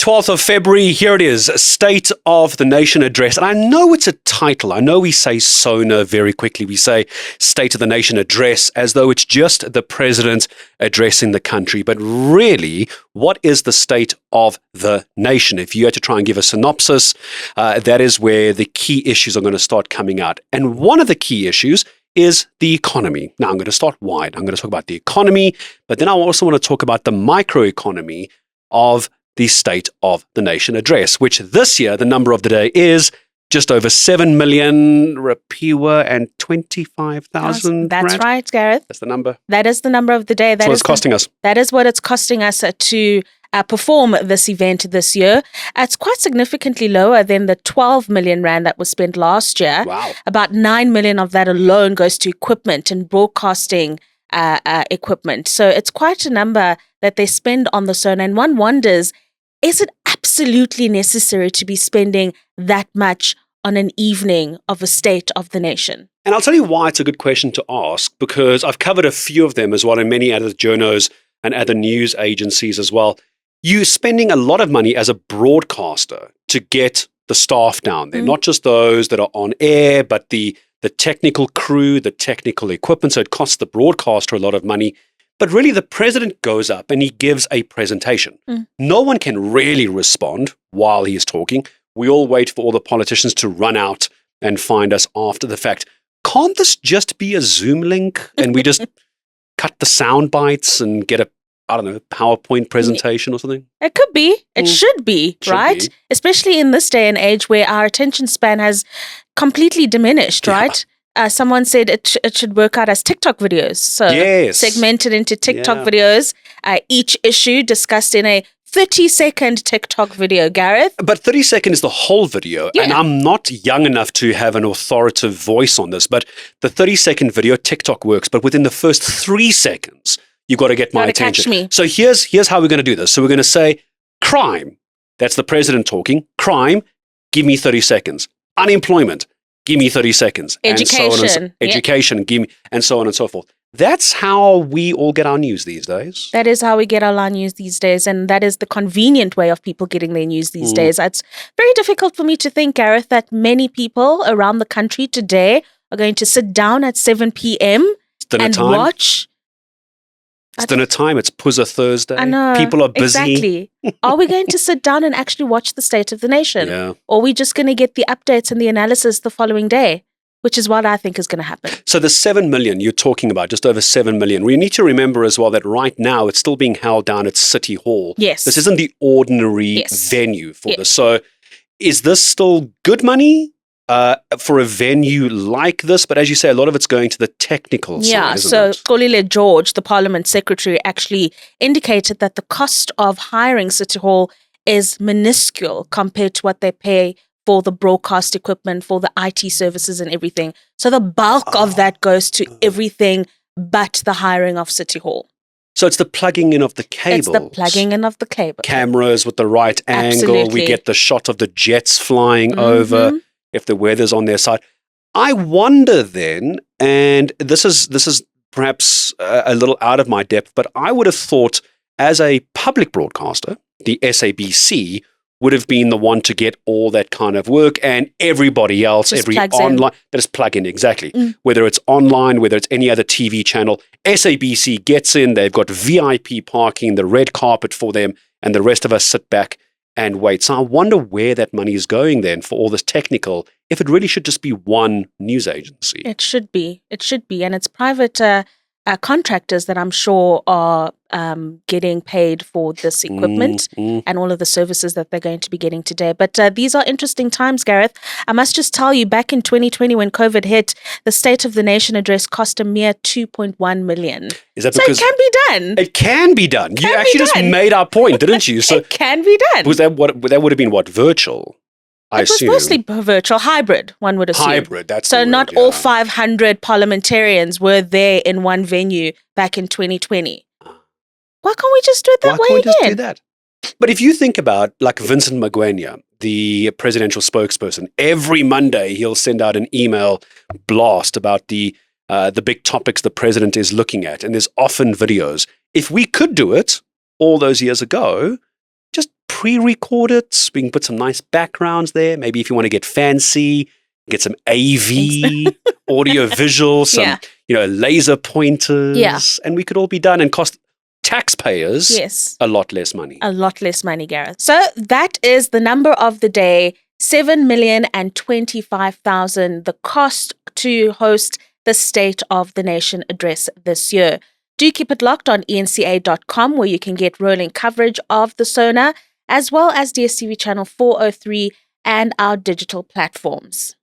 12th of February, here it is, State of the Nation Address. And I know it's a title. I know we say SONA very quickly. We say State of the Nation Address as though it's just the president addressing the country. But really, what is the state of the nation? If you had to try and give a synopsis, that is where the key issues are going to start coming out. And one of the key issues is the economy. Now, I'm going to start wide. I'm going to talk about the economy, but then I also want to talk about the microeconomy of the State of the Nation Address, which this year, the number of the day is just over 7 million Rofhiwa and 25,000. That's rand. right, Gareth. That's the number. That is the number of the day. That's what it's costing us. That is what it's costing us to perform this event this year. It's quite significantly lower than the 12 million rand that was spent last year. Wow. About 9 million of that alone goes to equipment and broadcasting equipment. So it's quite a number that they spend on the SONA. And one wonders, is it absolutely necessary to be spending that much on an evening of a State of the Nation? And I'll tell you why it's a good question to ask, because I've covered a few of them as well, and many other journos and other news agencies as well. You're spending a lot of money as a broadcaster to get the staff down there, not just those that are on air, but the technical crew, the technical equipment. So it costs the broadcaster a lot of money. But really, the president goes up and he gives a presentation. No one can really respond while he's talking. We all wait for all the politicians to run out and find us after the fact. Can't this just be a Zoom link and we just cut the sound bites and get a, I don't know, PowerPoint presentation or something? It could be. It should be, right? Be. Especially in this day and age where our attention span has completely diminished, right? Someone said it should work out as TikTok videos. So segmented into TikTok videos, each issue discussed in a 30-second TikTok video, Gareth. But 30 seconds is the whole video, and I'm not young enough to have an authoritative voice on this, but the 30-second video, TikTok works, but within the first 3 seconds, you've got to get my attention. Catch me. So here's how we're going to do this. So we're going to say, crime, that's the president talking. Crime, give me 30 seconds. Unemployment, give me 30 seconds. Education, give me, and so on and so forth. That's how we all get our news these days. That is how we get our news these days, and that is the convenient way of people getting their news these days. It's very difficult for me to think, Gareth, that many people around the country today are going to sit down at 7 p.m. and watch. It's dinner time. It's Puzza Thursday. I know. People are busy. Exactly. Are we going to sit down and actually watch the State of the Nation? Yeah. Or are we just going to get the updates and the analysis the following day? Which is what I think is going to happen. So the 7 million you're talking about, just over 7 million, we need to remember as well that right now it's still being held down at City Hall. Yes. This isn't the ordinary venue for this. So is this still good money for a venue like this? But as you say, a lot of it's going to the technical side, isn't it? Kolile George, the Parliament Secretary, actually indicated that the cost of hiring City Hall is minuscule compared to what they pay for the broadcast equipment, for the IT services and everything. So the bulk of that goes to everything but the hiring of City Hall. So it's the plugging in of the cables. It's the plugging in of the cable. Cameras with the right angle. We get the shot of the jets flying over if the weather's on their side. I wonder then, and this is perhaps a little out of my depth, but I would have thought as a public broadcaster, the SABC would have been the one to get all that kind of work, and everybody else, every online, that is plug in, exactly. Whether it's online, whether it's any other TV channel, SABC gets in, they've got VIP parking, the red carpet for them, and the rest of us sit back and wait. So I wonder where that money is going then for all this technical, if it really should just be one news agency. It should be. It should be. And it's private contractors that I'm sure are getting paid for this equipment and all of the services that they're going to be getting today. But these are interesting times, Gareth. I must just tell you, back in 2020 when COVID hit, the State of the Nation address cost a mere 2.1 million. Is that so because it can be done? It can be done. You actually just made our point, didn't you? So it can be done. Was that that would have been what, virtual? It was mostly virtual, hybrid, one would assume. Hybrid, that's so the word, not all 500 parliamentarians were there in one venue back in 2020. Why can't we just do it that way again? Why can't we just do that? But if you think about, like Vincent Madzena, the presidential spokesperson, every Monday he'll send out an email blast about the big topics the president is looking at, and there's often videos. If we could do it all those years ago, just pre-record it. We can put some nice backgrounds there. Maybe if you want to get fancy, get some AV, audio visual, some laser pointers, and we could all be done and cost taxpayers a lot less money. A lot less money, Gareth. So that is the number of the day, 7,025,000, the cost to host the State of the Nation address this year. Do keep it locked on enca.com, where you can get rolling coverage of the SONA, as well as DSTV channel 403 and our digital platforms.